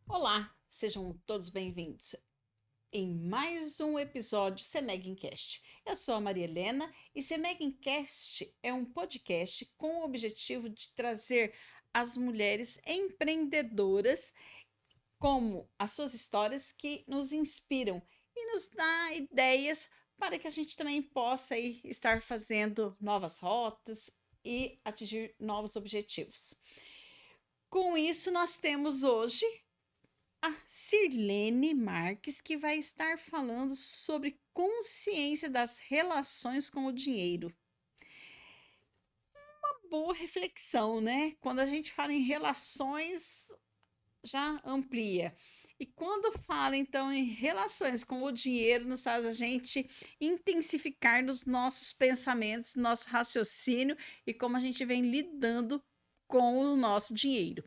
Olá, sejam todos bem-vindos em mais um episódio Semegincast. Eu sou a Maria Helena e Semegincast é um podcast com o objetivo de trazer as mulheres empreendedoras como as suas histórias que nos inspiram e nos dá ideias para que a gente também possa aí estar fazendo novas rotas e atingir novos objetivos. Com isso, nós temos hoje a Sirlene Marques, que vai estar falando sobre consciência das relações com o dinheiro. Uma boa reflexão, né? Quando a gente fala em relações, já amplia. E quando fala, então, em relações com o dinheiro, nos faz a gente intensificar nos nossos pensamentos, nosso raciocínio e como a gente vem lidando com o nosso dinheiro.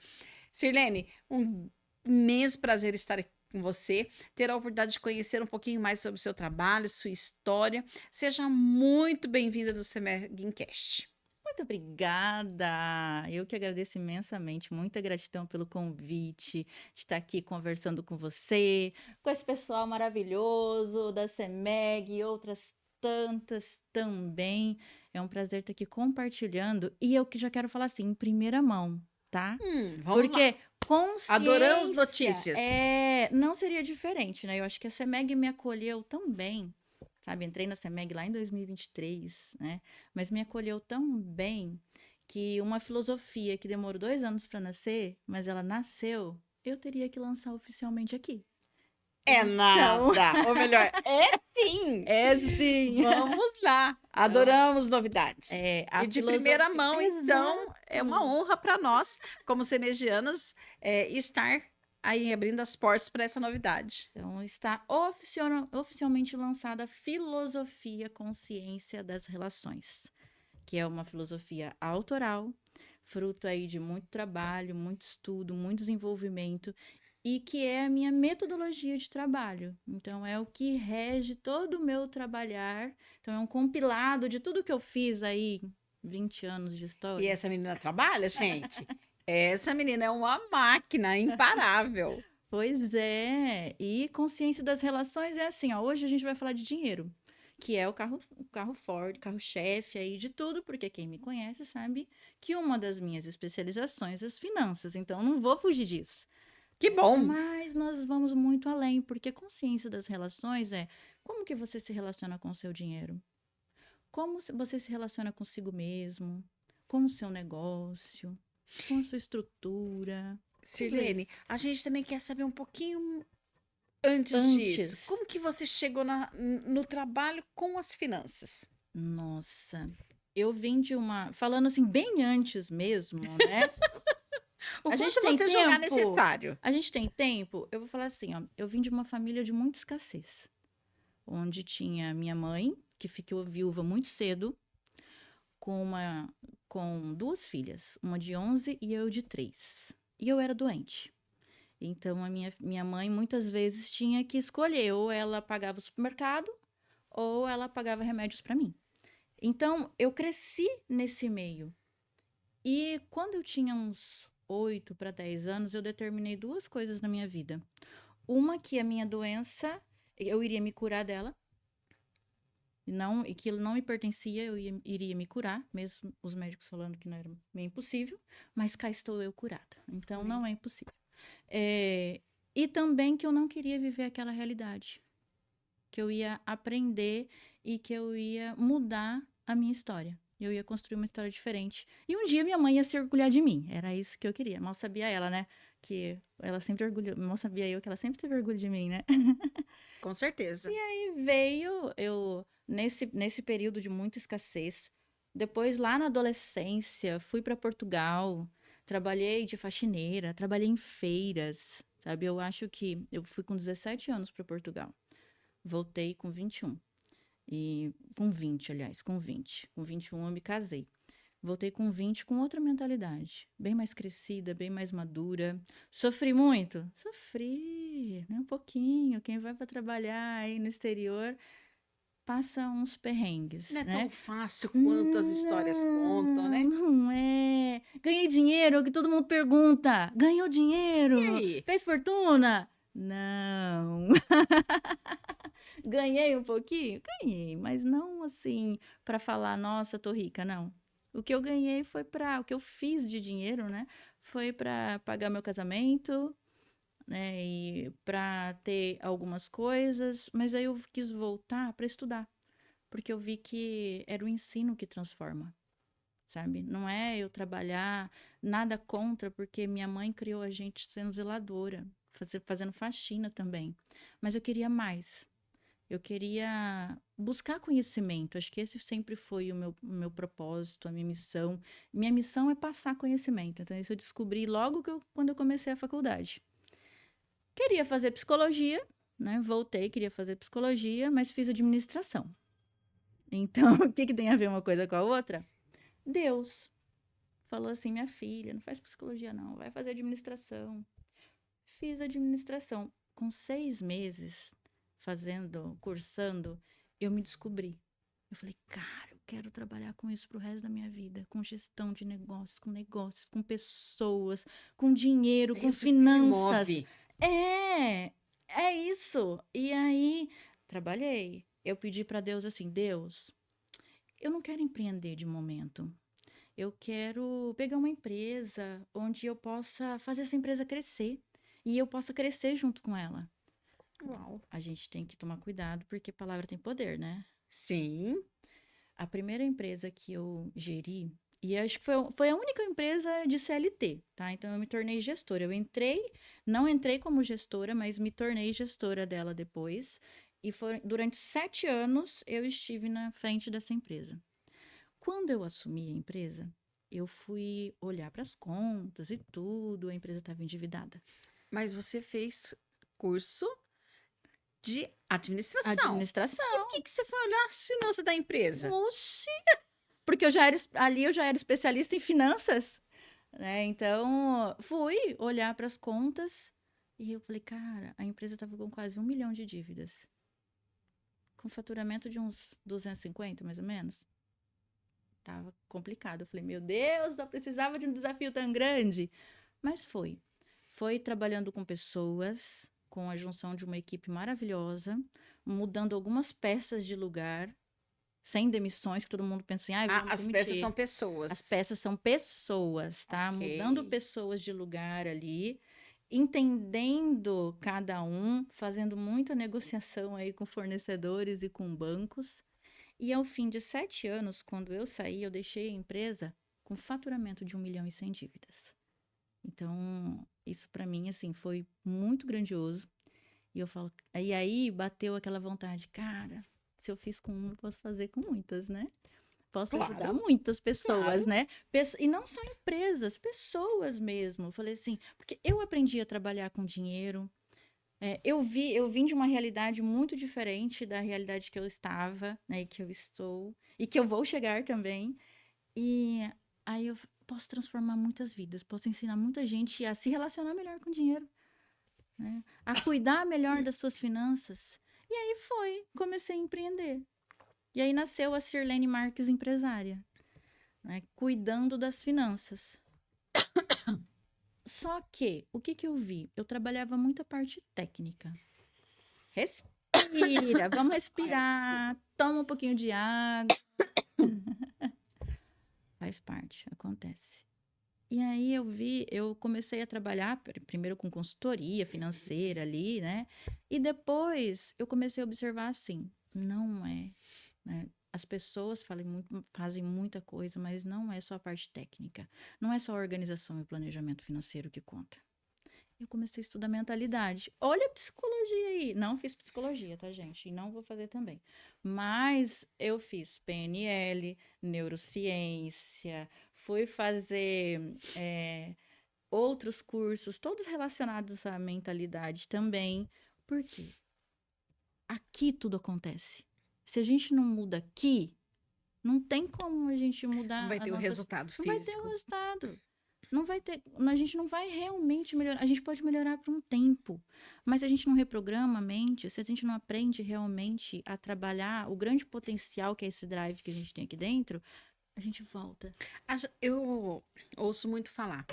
Sirlene, um imenso prazer estar aqui com você, ter a oportunidade de conhecer um pouquinho mais sobre o seu trabalho, sua história. Seja muito bem-vinda do Semegincast. Muito obrigada! Eu que agradeço imensamente, muita gratidão pelo convite de estar aqui conversando com você, com esse pessoal maravilhoso da CEMEG e outras tantas também. É um prazer estar aqui compartilhando e eu que já quero falar assim, em primeira mão, tá? Vamos lá. Porque Adoramos consciência notícias. não seria diferente, né? Eu acho que a CEMEG me acolheu tão bem, sabe? Entrei na CEMEG lá em 2023, né? Mas me acolheu tão bem que uma filosofia que demorou 2 anos para nascer, mas ela nasceu, eu teria que lançar oficialmente aqui. É Então, nada, ou melhor, é sim. é sim. Vamos lá. Então, Adoramos novidades. a E de primeira filosofia. mão, então, é uma Exato. honra para nós, como semegianas, estar aí abrindo as portas para essa novidade. Então, está oficialmente lançada a Filosofia Consciência das Relações, que é uma filosofia autoral, fruto aí de muito trabalho, muito estudo, muito desenvolvimento, e que é a minha metodologia de trabalho. Então, é o que rege todo o meu trabalhar. Então, é um compilado de tudo que eu fiz aí, 20 anos de E história. essa menina trabalha, gente? Essa menina é uma máquina imparável. Pois é. E consciência das relações é assim, ó, hoje a gente vai falar de dinheiro, que é o carro forte, carro-chefe aí de tudo, porque quem me conhece sabe que uma das minhas especializações é as finanças, então eu não vou fugir disso. Que bom! Mas nós vamos muito além, porque consciência das relações é como que você se relaciona com o seu dinheiro, como você se relaciona consigo mesmo, com o seu negócio, com a sua estrutura, tudo Sirlene, isso. a gente também quer saber um pouquinho antes disso. Antes, Como que você chegou no trabalho com as finanças? nossa, eu vim de uma. Falando assim, bem antes mesmo, né? O A gente quanto tem você julgar tempo? necessário. A gente tem tempo? Eu vou falar assim, ó. Eu vim de uma família de muita escassez, onde tinha minha mãe, que ficou viúva muito cedo, com uma, com duas filhas, uma de 11 e eu de 3. E eu era doente. Então, a minha mãe muitas vezes tinha que escolher, ou ela pagava o supermercado, ou ela pagava remédios para mim. Então, eu cresci nesse meio. E quando eu tinha uns 8 para 10 anos, eu determinei duas coisas na minha vida. Uma que a minha doença, eu iria me curar dela, e que não me pertencia, iria me curar, mesmo os médicos falando que não era meio impossível, mas cá estou eu curada. Então, Amém. não é impossível. É, e também que eu não queria viver aquela realidade, que eu ia aprender e que eu ia mudar a minha história. Eu ia construir uma história diferente. E um dia minha mãe ia se orgulhar de mim. Era isso que eu queria. Mal sabia ela, né? Que ela sempre orgulhou. Mal sabia eu que ela sempre teve orgulho de mim, né? Com certeza. E veio eu nesse período de muita escassez. Depois, lá na adolescência, fui para Portugal, trabalhei de faxineira, trabalhei em feiras, sabe? Eu acho que eu fui com 17 anos para Portugal. Voltei com 21. E com 20, aliás, com 20. Com 21 eu me casei. Voltei com 20 com outra mentalidade, bem mais crescida, bem mais madura. Sofri muito? Sofri, né? Um pouquinho. Quem vai para trabalhar aí no exterior passa uns perrengues, Não é né? tão fácil quanto as histórias contam, né? Não é. Ganhei dinheiro, é o que todo mundo pergunta. Ganhou dinheiro? E aí? Fez fortuna? Não. Ganhei um pouquinho? Ganhei, mas não assim para falar, nossa, tô rica, não. O que eu ganhei foi o que eu fiz de dinheiro, né? Foi para pagar meu casamento, né? E para ter algumas coisas, mas aí eu quis voltar para estudar, porque eu vi que era o ensino que transforma, sabe? Não é eu trabalhar, nada contra, porque minha mãe criou a gente sendo zeladora, fazendo faxina também. Mas eu queria mais. Eu queria buscar conhecimento. Acho que esse sempre foi o meu propósito, a minha missão. Minha missão é passar conhecimento. Então, isso eu descobri logo quando eu comecei a faculdade. Queria fazer psicologia, né? Voltei, queria fazer psicologia, mas fiz administração. Então, o que tem a ver uma coisa com a outra? Deus falou assim: minha filha, não faz psicologia, não, vai fazer administração. Fiz administração. Com 6 meses cursando, eu me descobri. Eu falei, cara, eu quero trabalhar com isso pro resto da minha vida, com gestão de negócios, com pessoas, com dinheiro, É com isso que me finanças. move. É isso. E aí, trabalhei. Eu pedi para Deus assim, Deus, eu não quero empreender de momento. Eu quero pegar uma empresa onde eu possa fazer essa empresa crescer e eu possa crescer junto com ela. Uau. A gente tem que tomar cuidado porque palavra tem poder, né? Sim. A primeira empresa que eu geri, e acho que foi a única empresa de CLT, tá? Então eu me tornei gestora. Não entrei como gestora, mas me tornei gestora dela depois. E durante 7 anos eu estive na frente dessa empresa. Quando eu assumi a empresa, eu fui olhar para as contas e tudo, a empresa estava endividada. Mas você fez curso de administração. E por Administração. que você foi olhar a finança da empresa? Oxi! Porque ali eu já era especialista em finanças, né? Então, fui olhar para as contas e eu falei, cara, a empresa estava com quase 1 milhão de dívidas. Com faturamento de uns 250, mais ou menos. Tava complicado. Eu falei, meu Deus, só precisava de um desafio tão grande. Mas foi. Foi trabalhando com pessoas, com a junção de uma equipe maravilhosa, mudando algumas peças de lugar, sem demissões, que todo mundo pensa assim, vamos As peças demitir. são pessoas. As peças são pessoas, tá? Ok. Mudando pessoas de lugar ali, entendendo cada um, fazendo muita negociação aí com fornecedores e com bancos. E ao fim de 7 anos, quando eu saí, eu deixei a empresa com faturamento de 1 milhão e 100 dívidas. Então, isso para mim, assim, foi muito grandioso. E eu falo, e aí bateu aquela vontade, cara, se eu fiz com uma, eu posso fazer com muitas, né? Posso ajudar Claro, muitas pessoas, claro. né? E não só empresas, pessoas mesmo. Eu falei assim, porque eu aprendi a trabalhar com dinheiro. Eu vim de uma realidade muito diferente da realidade que eu estava, né? E que eu estou, e que eu vou chegar também. E aí eu posso transformar muitas vidas, posso ensinar muita gente a se relacionar melhor com dinheiro, né? A cuidar melhor das suas finanças. E aí comecei a empreender. E aí nasceu a Sirlene Marques Empresária, né? Cuidando das finanças. Só que, o que eu vi? Eu trabalhava muita parte técnica. Respira, vamos respirar, toma um pouquinho de água. Faz parte, acontece. E aí eu comecei a trabalhar primeiro com consultoria financeira ali, né? E depois eu comecei a observar assim, não é, né? As pessoas fazem muita coisa, mas não é só a parte técnica. Não é só a organização e o planejamento financeiro que conta. Eu comecei a estudar mentalidade. Olha a psicologia aí. Não fiz psicologia, tá, gente? E não vou fazer também. Mas eu fiz PNL, neurociência, fui fazer outros cursos, todos relacionados à mentalidade também. Por quê? Aqui tudo acontece. Se a gente não muda aqui, não tem como a gente Não mudar vai a ter o nossa. resultado Não vai ter o físico. resultado. não vai ter, a gente não vai realmente melhorar. A gente pode melhorar por um tempo, mas se a gente não reprograma a mente, se a gente não aprende realmente a trabalhar o grande potencial que é esse drive que a gente tem aqui dentro, a gente volta. Eu ouço muito falar,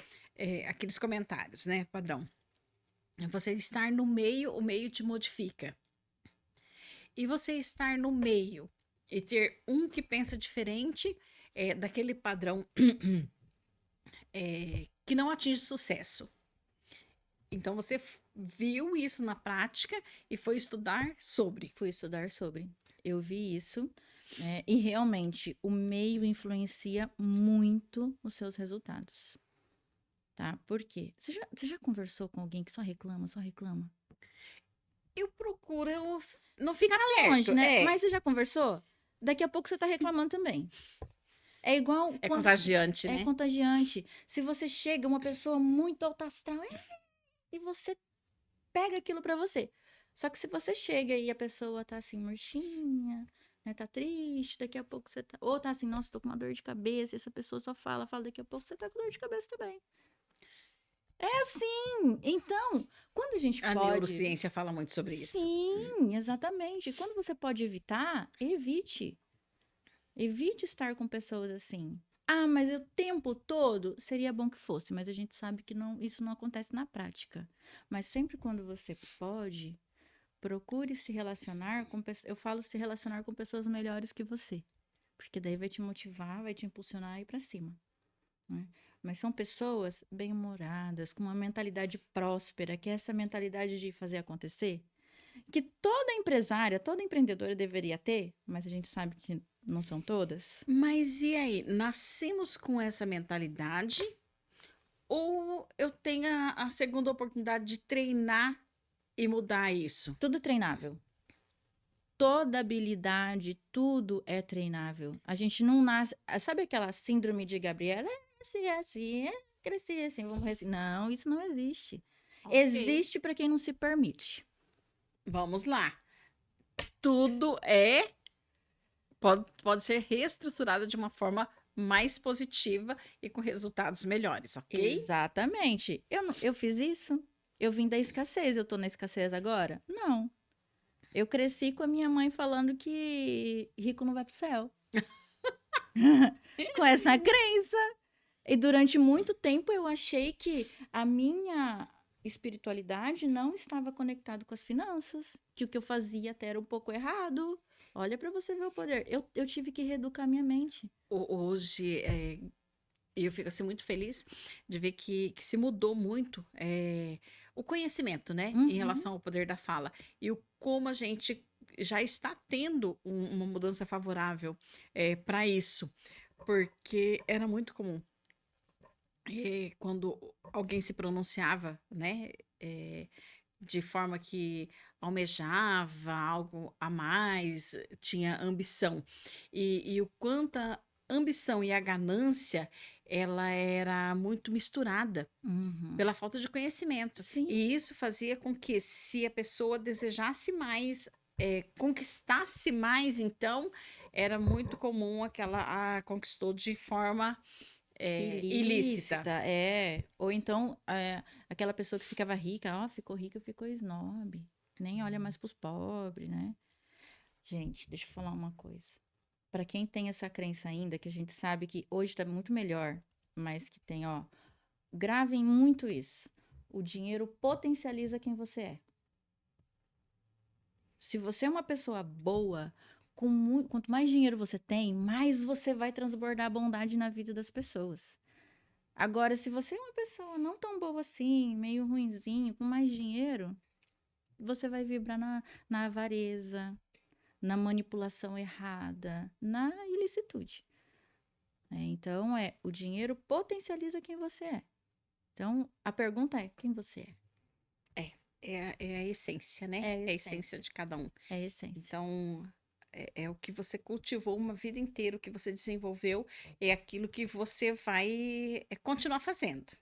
aqueles comentários, né, padrão? Você estar no meio, o meio te modifica. E você estar no meio e ter um que pensa diferente daquele padrão que não atinge sucesso. Então você viu isso na prática e foi estudar sobre. Fui estudar sobre. Eu vi isso, né? E realmente o meio influencia muito os seus resultados. Tá? Por quê? Você já conversou com alguém que só reclama, só reclama? Eu procuro não ficar Longe, perto. né? Mas você já conversou? Daqui a pouco você tá reclamando também. É igual É quando contagiante, é né? contagiante. Se você chega, uma pessoa muito alta astral, e você pega aquilo pra você. Só que se você chega e a pessoa tá assim, murchinha, né, tá triste, daqui a pouco você tá. Ou tá assim, nossa, tô com uma dor de cabeça, e essa pessoa só fala, daqui a pouco você tá com dor de cabeça também. É assim. Então, quando a gente A pode. neurociência fala muito sobre isso. Sim, exatamente. Quando você pode evitar, evite. Evite estar com pessoas assim. Ah, mas o tempo todo seria bom que fosse, mas a gente sabe que não, isso não acontece na prática. Mas sempre quando você pode, procure se relacionar com pessoas. Eu falo se relacionar com pessoas melhores que você, porque daí vai te motivar, vai te impulsionar a ir para cima, né? Mas são pessoas bem-humoradas, com uma mentalidade próspera, que é essa mentalidade de fazer acontecer, que toda empresária, toda empreendedora deveria ter, mas a gente sabe que não são todas. Mas e aí? Nascemos com essa mentalidade ou eu tenho a segunda oportunidade de treinar e mudar isso? Tudo treinável. Toda habilidade, tudo é treinável. A gente não nasce. Sabe aquela síndrome de Gabriela? É assim, cresci assim, vamos morrer assim. Não, isso não existe. Ok. Existe para quem não se permite. Vamos lá. Tudo pode ser reestruturado de uma forma mais positiva e com resultados melhores, ok? Exatamente. Eu fiz isso. Eu vim da escassez. Eu tô na escassez agora? Não. Eu cresci com a minha mãe falando que rico não vai pro céu. Com essa crença. E durante muito tempo eu achei que a minha espiritualidade não estava conectada com as finanças, que o que eu fazia até era um pouco errado. Olha para você ver o poder. Eu tive que reeducar minha mente. Hoje, eu fico assim, muito feliz de ver que se mudou muito o conhecimento, né, em Uhum. relação ao poder da fala. E como a gente já está tendo uma mudança favorável para isso. Porque era muito comum quando alguém se pronunciava, né, de forma que almejava algo a mais, tinha ambição. E o quanto a ambição e a ganância, ela era muito misturada Uhum. pela falta de conhecimento. Sim. E isso fazia com que, se a pessoa desejasse mais, conquistasse mais, então, era muito comum aquela conquistou de forma ilícita. Ilícita, é. Ou então, aquela pessoa que ficava rica, ó, ficou rica, ficou snob. Nem olha mais pros pobres, né? Gente, deixa eu falar uma coisa. Para quem tem essa crença ainda, que a gente sabe que hoje tá muito melhor, mas que tem, ó, gravem muito isso. O dinheiro potencializa quem você é. Se você é uma pessoa boa, quanto mais dinheiro você tem, mais você vai transbordar bondade na vida das pessoas. Agora, se você é uma pessoa não tão boa assim, meio ruinzinho, com mais dinheiro, você vai vibrar na avareza, na manipulação errada, na ilicitude. Então, o dinheiro potencializa quem você é. Então, a pergunta é, quem você é? É a essência, né? É a É a essência essência. de cada um. É a essência. Então, é o que você cultivou uma vida inteira, o que você desenvolveu, é aquilo que você vai continuar fazendo.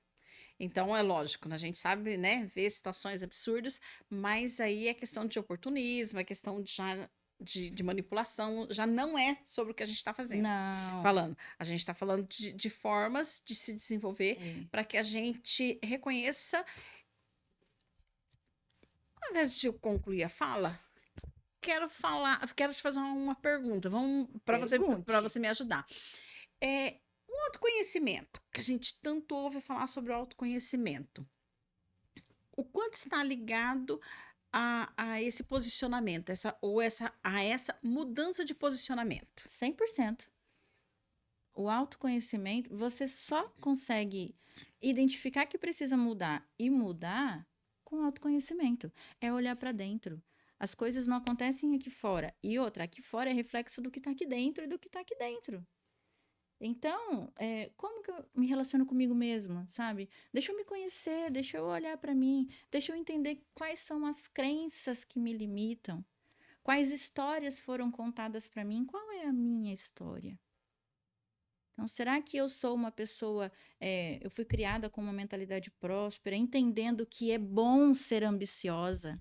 Então, é lógico, né, a gente sabe, né, ver situações absurdas, mas aí é questão de oportunismo, é questão de já de manipulação, já não é sobre o que a gente está fazendo. Não. Falando. A gente está falando de formas de se desenvolver É. para que a gente reconheça. Ao invés de eu concluir a fala, quero te fazer uma pergunta. Vamos para Pergunte. você me ajudar. O autoconhecimento, que a gente tanto ouve falar sobre o autoconhecimento. O quanto está ligado a esse posicionamento, a essa mudança de posicionamento? 100%. O autoconhecimento, você só consegue identificar que precisa mudar e mudar com autoconhecimento. É olhar para dentro. As coisas não acontecem aqui fora. E outra, aqui fora é reflexo do que está aqui dentro e do que está aqui dentro. Então, como que eu me relaciono comigo mesma, sabe? Deixa eu me conhecer, deixa eu olhar para mim, deixa eu entender quais são as crenças que me limitam, quais histórias foram contadas para mim, qual é a minha história. Então, será que eu sou uma pessoa, eu fui criada com uma mentalidade próspera, entendendo que é bom ser ambiciosa,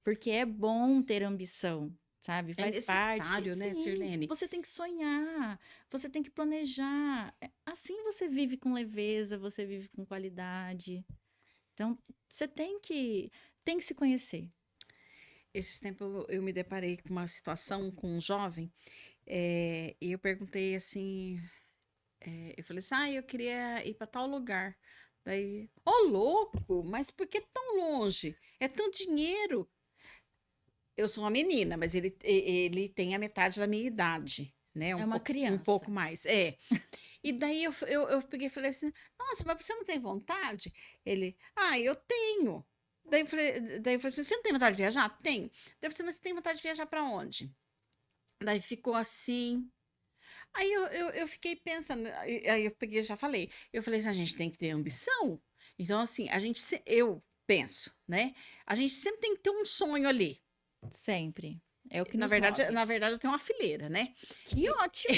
porque é bom ter ambição, sabe? É Faz parte. necessário, né, Sim, Sirlene? você tem que sonhar, você tem que planejar. Assim você vive com leveza, você vive com qualidade. Então, você tem que se conhecer. Esses tempos eu me deparei com uma situação com um jovem, e eu perguntei assim, eu falei assim, eu queria ir para tal lugar. Daí, ô louco, mas por que tão longe? É tanto dinheiro. Eu sou uma menina, mas ele tem a metade da minha idade, né? É uma Um criança. pouco mais. É. E daí eu peguei e falei assim: Nossa, mas você não tem vontade? Ele, eu tenho. Daí eu falei assim: Você não tem vontade de viajar? Tem. Daí eu falei assim: Mas você tem vontade de viajar para onde? Daí ficou assim. Aí eu fiquei pensando, aí eu peguei e já falei. Eu falei assim: A gente tem que ter ambição. Então, assim, eu penso, né? A gente sempre tem que ter um sonho ali. Sempre. É o que Na nos verdade, move. na verdade, eu tenho uma fileira, né? Que E- ótimo!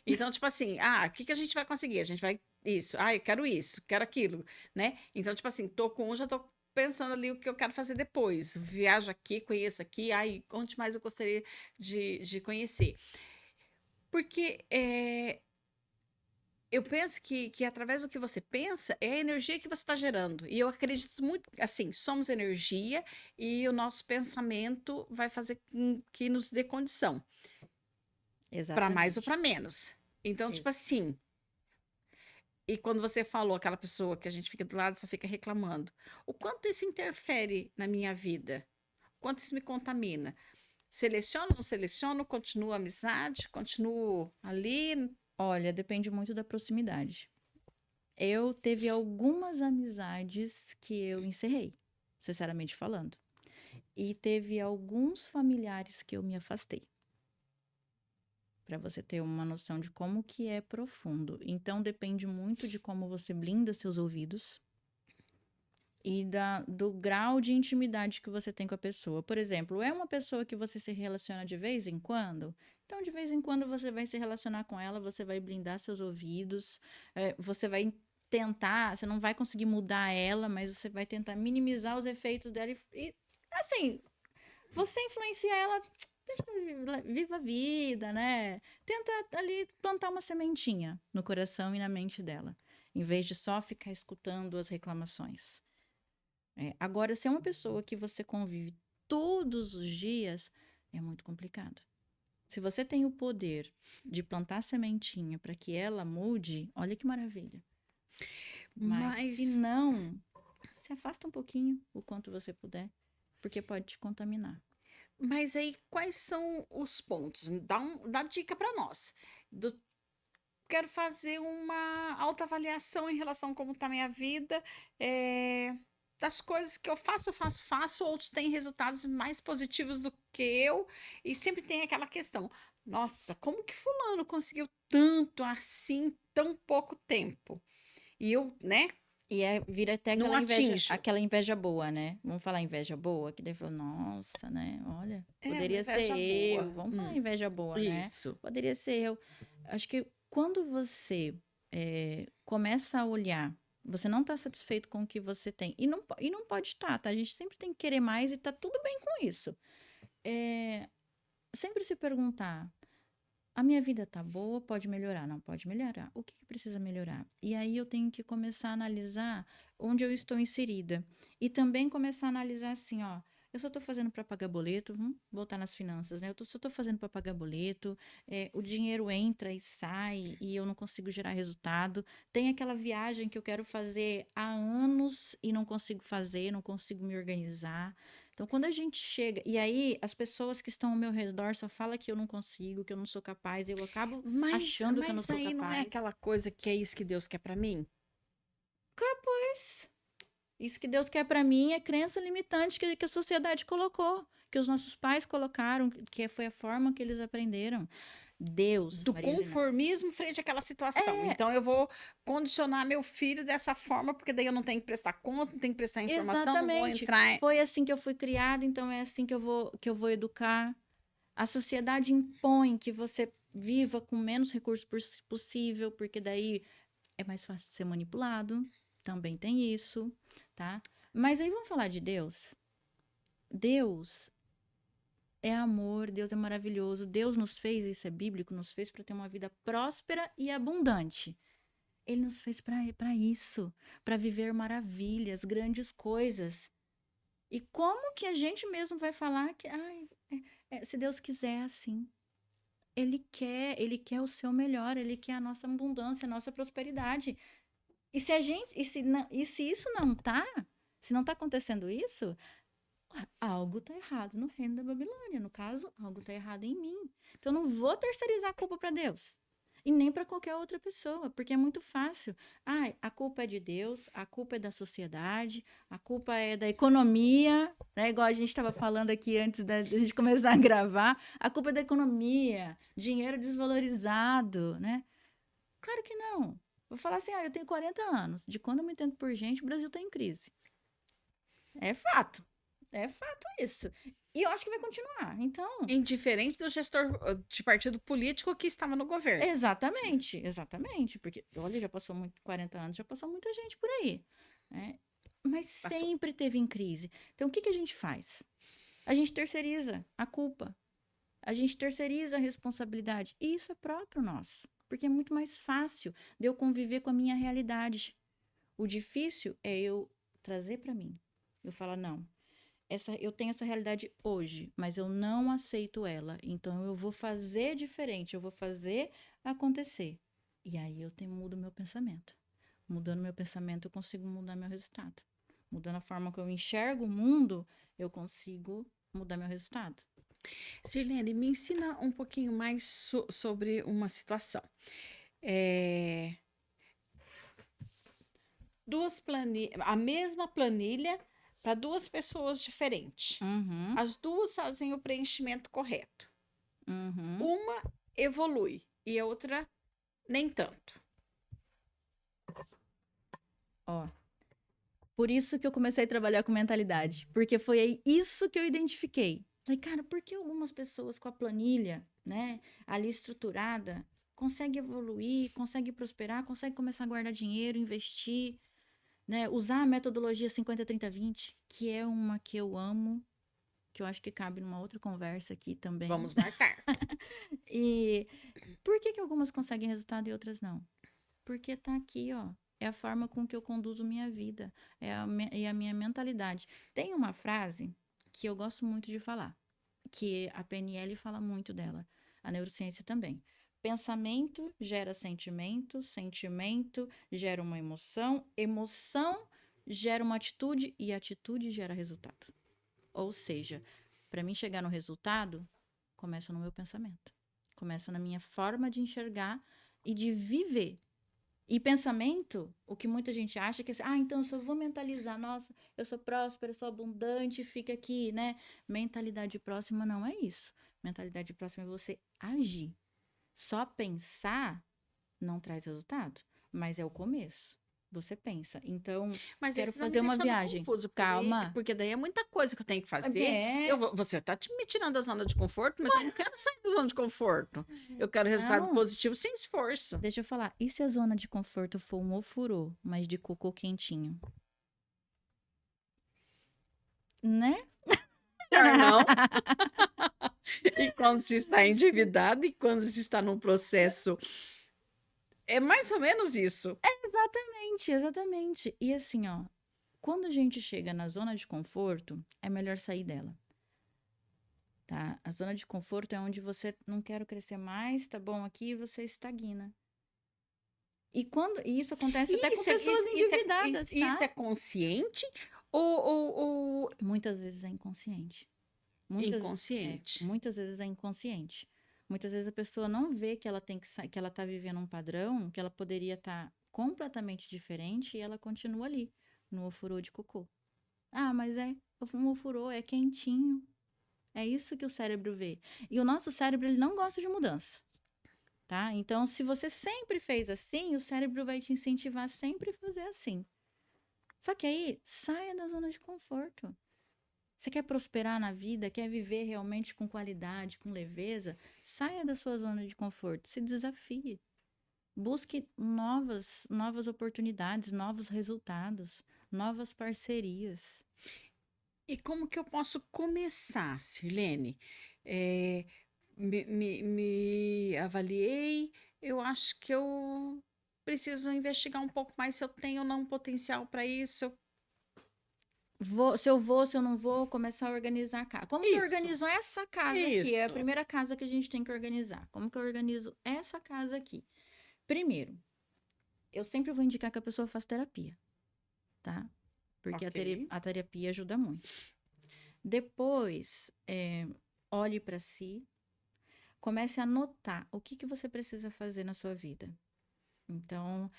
Então, tipo assim, o que que a gente vai conseguir? A gente vai isso, eu quero isso, quero aquilo, né? Então, tipo assim, tô com um, já tô pensando ali o que eu quero fazer depois. Viajo aqui, conheço aqui, onde mais eu gostaria de conhecer. Porque eu penso que através do que você pensa, é a energia que você está gerando. E eu acredito muito, assim, somos energia e o nosso pensamento vai fazer com que nos dê condição. Para mais ou Exatamente. para menos. Então, tipo Ex- assim, e quando você falou aquela pessoa que a gente fica do lado, só fica reclamando, o quanto isso interfere na minha vida? O quanto isso me contamina? Seleciono, não seleciono, continuo a amizade, continuo ali. Olha, depende muito da proximidade. Eu teve algumas amizades que eu encerrei, sinceramente falando. E teve alguns familiares que eu me afastei. Para você ter uma noção de como que é profundo. Então depende muito de como você blinda seus ouvidos e do grau de intimidade que você tem com a pessoa. Por exemplo, é uma pessoa que você se relaciona de vez em quando? Então, de vez em quando você vai se relacionar com ela, você vai blindar seus ouvidos, você vai tentar, você não vai conseguir mudar ela, mas você vai tentar minimizar os efeitos dela assim, você influencia ela, deixa ela viva a vida, né? Tenta ali plantar uma sementinha no coração e na mente dela, em vez de só ficar escutando as reclamações. Agora, se é uma pessoa que você convive todos os dias, é muito complicado. Se você tem o poder de plantar sementinha para que ela mude, olha que maravilha. Mas se Mas, não, se afasta um pouquinho o quanto você puder, porque pode te contaminar. mas aí, quais são os pontos? Dá dica para nós. Quero fazer uma autoavaliação em relação a como está a minha vida. eh, das coisas que eu faço, outros têm resultados mais positivos do que eu, e sempre tem aquela questão: nossa, como que Fulano conseguiu tanto assim, em tão pouco tempo? E eu, né, E vira até não atinjo. aquela inveja boa, né? Vamos falar inveja boa, que daí fala, nossa, né? Olha, É uma poderia ser inveja boa. eu. Vamos falar inveja boa, né? Isso. Poderia ser eu. Acho que quando você começa a olhar, você não está satisfeito com o que você tem. E não pode estar, tá? A gente sempre tem que querer mais e tá tudo bem com isso. sempre se perguntar, a minha vida tá boa, pode melhorar? Não pode melhorar. O que que precisa melhorar? E aí eu tenho que começar a analisar onde eu estou inserida. E também começar a analisar assim, ó, eu só tô fazendo para pagar boleto, voltar nas finanças, né? Só tô fazendo para pagar boleto, o dinheiro entra e sai e eu não consigo gerar resultado. Tem aquela viagem que eu quero fazer há anos e não consigo fazer, não consigo me organizar. Então, quando a gente chega. E aí, as pessoas que estão ao meu redor só falam que eu não consigo, que eu não sou capaz. Eu acabo achando que eu não Mas sou aí não é capaz. aquela coisa que é isso que Deus quer pra mim? Capaz. Isso que Deus quer pra mim é crença limitante que a sociedade colocou, que os nossos pais colocaram, que foi a forma que eles aprenderam. Deus, Do Maria Helena. conformismo frente àquela situação. É, Então eu vou condicionar meu filho dessa forma, porque daí eu não tenho que prestar conta, não tenho que prestar informação, não vou exatamente. entrar. Foi assim que eu fui criada, então é assim que eu vou educar. A sociedade impõe que você viva com menos recursos possível, porque daí é mais fácil de ser manipulado. Também tem isso, tá? Mas aí vamos falar de Deus. Deus é amor, Deus é maravilhoso. Deus nos fez, isso é bíblico, nos fez para ter uma vida próspera e abundante. Ele nos fez para isso, para viver maravilhas, grandes coisas. E como que a gente mesmo vai falar que, ai, se Deus quiser assim? Ele quer o seu melhor, ele quer a nossa abundância, a nossa prosperidade. E se a gente, e se isso não tá, se não tá acontecendo isso, algo tá errado no reino da Babilônia. No caso, algo tá errado em mim. Então eu não vou terceirizar a culpa para Deus. E nem para qualquer outra pessoa, porque é muito fácil. Ah, a culpa é de Deus, a culpa é da sociedade, a culpa é da economia, né? Igual a gente estava falando aqui antes da gente começar a gravar. A culpa é da economia, dinheiro desvalorizado, né? Claro que não. Vou falar assim, eu tenho 40 anos. De quando eu me entendo por gente, o Brasil está em crise. É fato. É fato isso. E eu acho que vai continuar. Então, Indiferente do gestor de partido político que estava no governo. exatamente, exatamente. Porque, olha, já passou 40 anos, já passou muita gente por aí. Né? Mas Passou. sempre teve em crise. Então, o que que a gente faz? A gente terceiriza a culpa. A gente terceiriza a responsabilidade. E isso é próprio nosso. Porque é muito mais fácil de eu conviver com a minha realidade. O difícil é eu trazer para mim. Eu falar, não, eu tenho essa realidade hoje, mas eu não aceito ela. Então eu vou fazer diferente, eu vou fazer acontecer. E aí mudo meu pensamento. Mudando meu pensamento, eu consigo mudar meu resultado. Mudando a forma que eu enxergo o mundo, eu consigo mudar meu resultado. Sirlene, me ensina um pouquinho mais sobre uma situação. É, a mesma planilha para duas pessoas diferentes. Uhum, As duas fazem o preenchimento correto. uhum. Uma evolui e a outra nem tanto. Ó, por isso que eu comecei a trabalhar com mentalidade. Porque foi aí isso que eu identifiquei. Falei, cara, por que algumas pessoas com a planilha, né, ali estruturada, conseguem evoluir, conseguem prosperar, conseguem começar a guardar dinheiro, investir, né, usar a metodologia 50-30-20, que é uma que eu amo, que eu acho que cabe numa outra conversa aqui também. Vamos marcar. E por que algumas conseguem resultado e outras não? Porque tá aqui, ó. É a forma com que eu conduzo minha vida. É a minha mentalidade. Tem uma frase que eu gosto muito de falar, que a PNL fala muito dela, a neurociência também. Pensamento gera sentimento, sentimento gera uma emoção, emoção gera uma atitude e atitude gera resultado. Ou seja, para mim chegar no resultado, começa no meu pensamento. Começa na minha forma de enxergar e de viver. E pensamento, o que muita gente acha que é assim, então eu só vou mentalizar, nossa, eu sou próspera, eu sou abundante, fica aqui, né? Mentalidade próxima não é isso. Mentalidade próxima é você agir. Só pensar não traz resultado, mas é o começo. Você pensa, então, Mas aí quero você está me fazer uma deixando viagem. confuso, Calma. porque daí é muita coisa que eu tenho que fazer. É, Você está me tirando da zona de conforto, mas eu não quero sair da zona de conforto. Eu quero resultado não. positivo sem esforço. Deixa eu falar. E se a zona de conforto for um ofurô, mas de cocô quentinho? Né? melhor não. E quando se está endividado e quando se está num processo. É mais ou menos isso. Exatamente, exatamente. E assim, ó, quando a gente chega na zona de conforto, é melhor sair dela, tá? A zona de conforto é onde você não quer crescer mais, tá bom aqui, e você estagna. E isso acontece até E com pessoas endividadas, isso tá? é consciente ou Muitas vezes é inconsciente. inconsciente? Muitas vezes é inconsciente. Muitas vezes a pessoa não vê que ela tem que ela tá vivendo um padrão, que ela poderia estar completamente diferente e ela continua ali, no ofurô de cocô. Ah, mas um ofurô, é quentinho. É isso que o cérebro vê. E o nosso cérebro, ele não gosta de mudança, tá? Então, se você sempre fez assim, o cérebro vai te incentivar sempre a fazer assim. Só que aí, saia da zona de conforto. Você quer prosperar na vida, quer viver realmente com qualidade, com leveza? Saia da sua zona de conforto, se desafie. Busque novas oportunidades, novos resultados, novas parcerias. E como que eu posso começar, Sirlene? Eh, me avaliei, eu acho que eu preciso investigar um pouco mais se eu tenho ou não potencial para isso. Se eu não vou, começar a organizar a casa. Como que eu Isso, organizo essa casa aqui? É a isso. primeira casa que a gente tem que organizar. Como que eu organizo essa casa aqui? Primeiro, eu sempre vou indicar que a pessoa faça terapia, tá? Porque Ok. a terapia ajuda muito. Depois, olhe para si, comece a anotar o que você precisa fazer na sua vida. Então,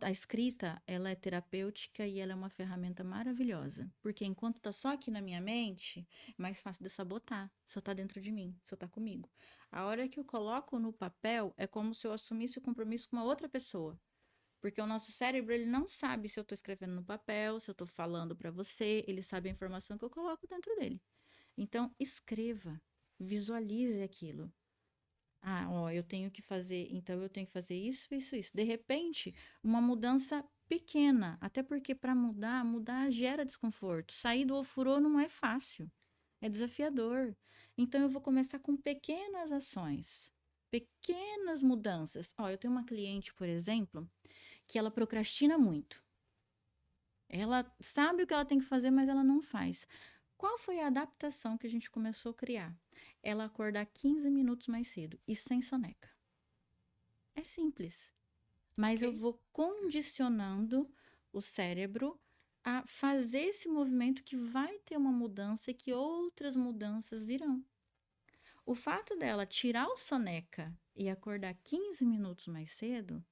a escrita, ela é terapêutica e ela é uma ferramenta maravilhosa. Porque enquanto tá só aqui na minha mente, é mais fácil de eu sabotar. Só tá dentro de mim, só tá comigo. A hora que eu coloco no papel, é como se eu assumisse o compromisso com uma outra pessoa. Porque o nosso cérebro, ele não sabe se eu tô escrevendo no papel, se eu tô falando para você, ele sabe a informação que eu coloco dentro dele. Então, escreva, visualize aquilo. Ah, ó, então eu tenho que fazer isso, isso, isso. De repente, uma mudança pequena, até porque para mudar gera desconforto. Sair do ofurô não é fácil, é desafiador. Então eu vou começar com pequenas ações, pequenas mudanças. Ó, eu tenho uma cliente, por exemplo, que ela procrastina muito. Ela sabe o que ela tem que fazer, mas ela não faz. Qual foi a adaptação que a gente começou a criar? Ela acordar 15 minutos mais cedo e sem soneca. É simples, mas eu Ok. vou condicionando o cérebro a fazer esse movimento que vai ter uma mudança e que outras mudanças virão. O fato dela tirar o soneca e acordar 15 minutos mais cedo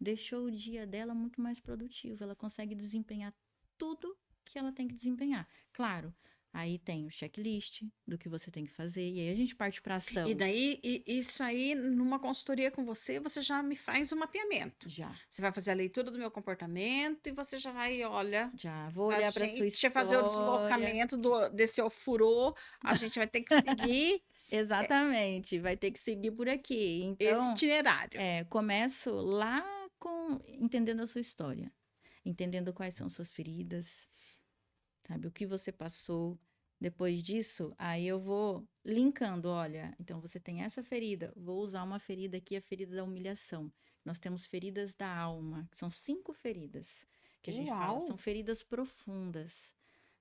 deixou o dia dela muito mais produtivo. Ela consegue desempenhar tudo que ela tem que desempenhar. Claro, aí tem o checklist do que você tem que fazer, e aí a gente parte para E ação. daí, isso aí, numa consultoria com você, você já me faz um mapeamento. Já, Você vai fazer a leitura do meu comportamento e você já vai, olha, já. Vou a olhar para sua gente fazer o história. deslocamento desse ofurô, a gente vai ter que seguir Exatamente, vai ter que seguir por aqui. esse Então, itinerário. começo lá com entendendo a sua história, entendendo quais são suas feridas, sabe? O que você passou. Depois disso, aí eu vou linkando, olha, então você tem essa ferida, vou usar uma ferida aqui, a ferida da humilhação. Nós temos feridas da alma, que são 5 feridas que a gente fala, Uau! são feridas profundas,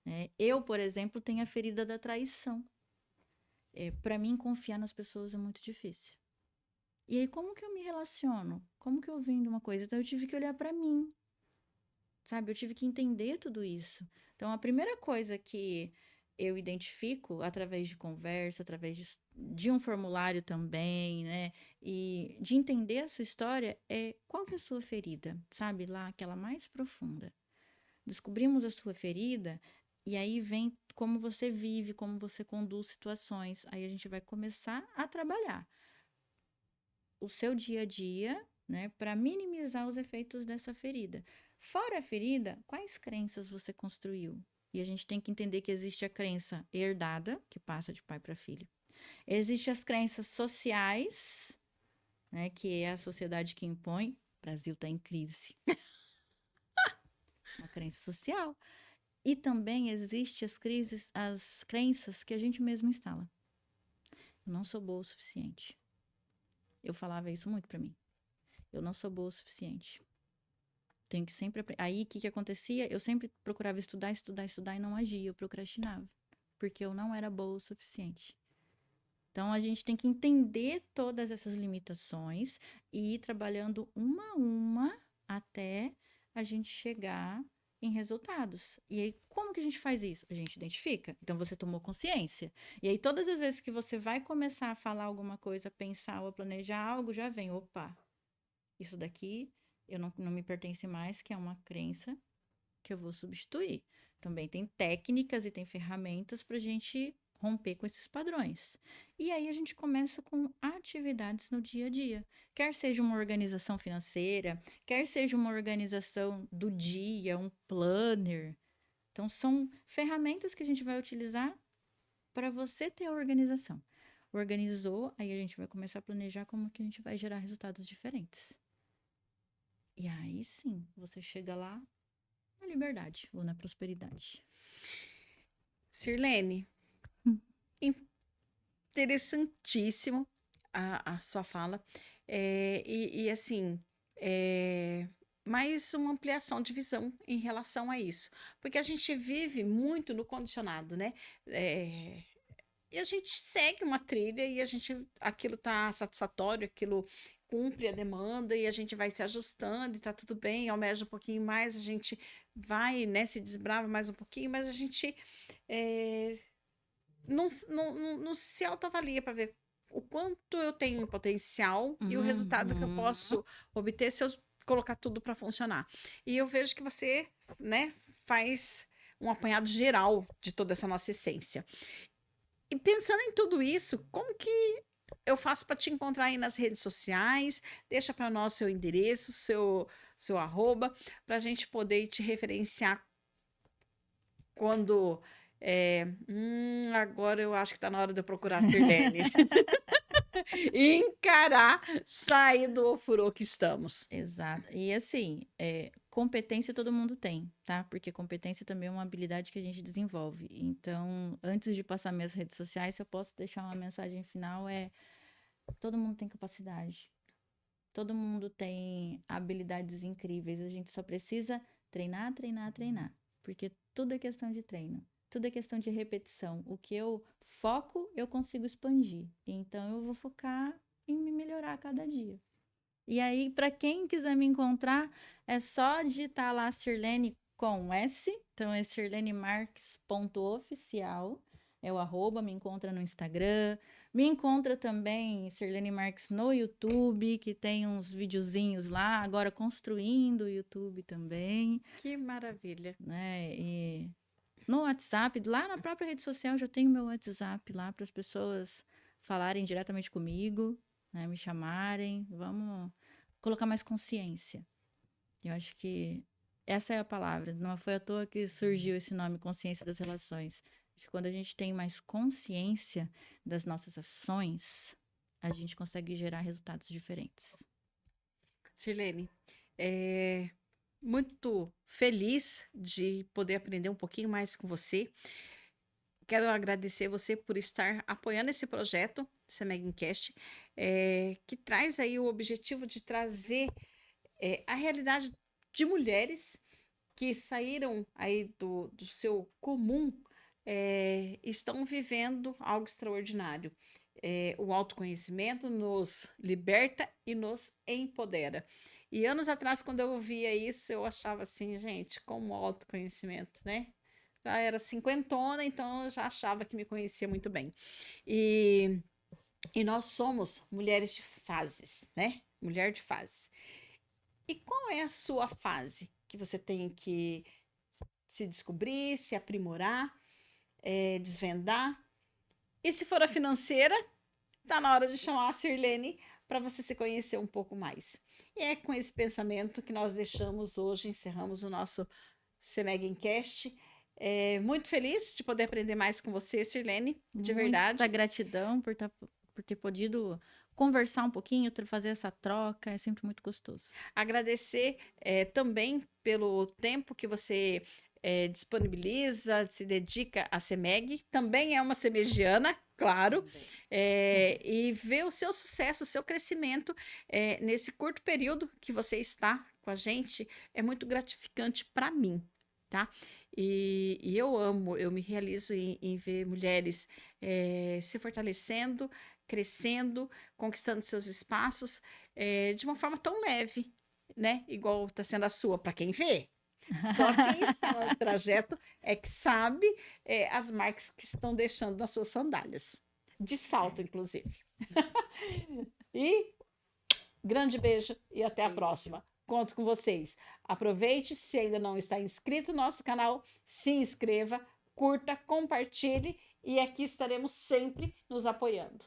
né? Eu, por exemplo, tenho a ferida da traição. Para mim, confiar nas pessoas é muito difícil. E aí, como que eu me relaciono? Como que eu vendo uma coisa? Então, eu tive que olhar para mim, sabe? Eu tive que entender tudo isso. Então, a primeira coisa que eu identifico através de conversa, através de um formulário também, né? E de entender a sua história é qual que é a sua ferida, sabe? Lá, aquela mais profunda. Descobrimos a sua ferida e aí vem como você vive, como você conduz situações. Aí a gente vai começar a trabalhar o seu dia a dia, né, para minimizar os efeitos dessa ferida. Fora a ferida, quais crenças você construiu? E a gente tem que entender que existe a crença herdada, que passa de pai para filho. Existem as crenças sociais, né, que é a sociedade que impõe. O Brasil está em crise. Uma crença social. E também existem as crises, as crenças que a gente mesmo instala. Eu não sou boa o suficiente. Eu falava isso muito pra mim. Eu não sou boa o suficiente. Tenho que sempre aprender. Aí, o que acontecia? Eu sempre procurava estudar e não agia. Eu procrastinava. Porque eu não era boa o suficiente. Então, a gente tem que entender todas essas limitações e ir trabalhando uma a uma até a gente chegar em resultados. E aí, como que a gente faz isso? A gente identifica. Então, você tomou consciência. E aí, todas as vezes que você vai começar a falar alguma coisa, pensar ou planejar algo, já vem, opa, isso daqui eu não me pertence mais, que é uma crença que eu vou substituir. Também tem técnicas e tem ferramentas para a gente romper com esses padrões. E aí a gente começa com atividades no dia a dia. Quer seja uma organização financeira, quer seja uma organização do dia, um planner. Então, são ferramentas que a gente vai utilizar para você ter a organização. Organizou, aí a gente vai começar a planejar como que a gente vai gerar resultados diferentes. E aí sim, você chega lá na liberdade ou na prosperidade. Sirlene, interessantíssimo a sua fala. Assim, mais uma ampliação de visão em relação a isso. Porque a gente vive muito no condicionado, né? E a gente segue uma trilha e aquilo tá satisfatório, aquilo cumpre a demanda e a gente vai se ajustando e tá tudo bem, almeja um pouquinho mais, a gente vai, né, se desbrava mais um pouquinho, mas a gente não se autoavalia para ver o quanto eu tenho em potencial e o resultado que eu posso obter se eu colocar tudo para funcionar. E eu vejo que você, né, faz um apanhado geral de toda essa nossa essência. E pensando em tudo isso, como que eu faço para te encontrar aí nas redes sociais? Deixa para nós seu endereço, seu arroba, para a gente poder te referenciar quando. Agora eu acho que está na hora de eu procurar a Sirlene. E encarar, sair do ofurô que estamos. Exato. E assim, competência todo mundo tem, tá? Porque competência também é uma habilidade que a gente desenvolve. Então, antes de passar minhas redes sociais, se eu posso deixar uma mensagem final, todo mundo tem capacidade. Todo mundo tem habilidades incríveis. A gente só precisa treinar, treinar, treinar. Porque tudo é questão de treino. Tudo é questão de repetição. O que eu foco, eu consigo expandir. Então, eu vou focar em me melhorar a cada dia. E aí, para quem quiser me encontrar, é só digitar lá Sirlene com S. Então, é sirlenemarques.oficial. É o arroba, me encontra no Instagram. Me encontra também Sirlene Marques no YouTube, que tem uns videozinhos lá, agora construindo o YouTube também. Que maravilha. Né? E no WhatsApp, lá na própria rede social, eu já tenho meu WhatsApp lá para as pessoas falarem diretamente comigo, né? Me chamarem. Vamos colocar mais consciência. Eu acho que essa é a palavra. Não foi à toa que surgiu esse nome, consciência das relações. Acho que quando a gente tem mais consciência das nossas ações, a gente consegue gerar resultados diferentes. Sirlene, muito feliz de poder aprender um pouquinho mais com você. Quero agradecer você por estar apoiando esse projeto, Semegincast, que traz aí o objetivo de trazer a realidade de mulheres que saíram aí do seu comum, estão vivendo algo extraordinário. O autoconhecimento nos liberta e nos empodera. E anos atrás, quando eu ouvia isso, eu achava assim, gente, como autoconhecimento, né? Já era cinquentona, então eu já achava que me conhecia muito bem. E nós somos mulheres de fases, né? Mulher de fases. E qual é a sua fase que você tem que se descobrir, se aprimorar, desvendar? E se for a financeira, tá na hora de chamar a Sirlene para você se conhecer um pouco mais. E é com esse pensamento que nós deixamos hoje, encerramos o nosso Semegincast. Muito feliz de poder aprender mais com você, Sirlene, de verdade. Muita gratidão por ter podido conversar um pouquinho, fazer essa troca, é sempre muito gostoso. Agradecer também pelo tempo que você disponibiliza, se dedica a CEMEG, também é uma semegiana, claro, e vê o seu sucesso, o seu crescimento nesse curto período que você está com a gente, é muito gratificante para mim, tá? E eu me realizo em ver mulheres se fortalecendo, crescendo, conquistando seus espaços de uma forma tão leve, né? Igual está sendo a sua, para quem vê. Só quem está no trajeto é que sabe as marcas que estão deixando nas suas sandálias. De salto, inclusive. E grande beijo e até a próxima. Conto com vocês. Aproveite, se ainda não está inscrito no nosso canal, se inscreva, curta, compartilhe e aqui estaremos sempre nos apoiando.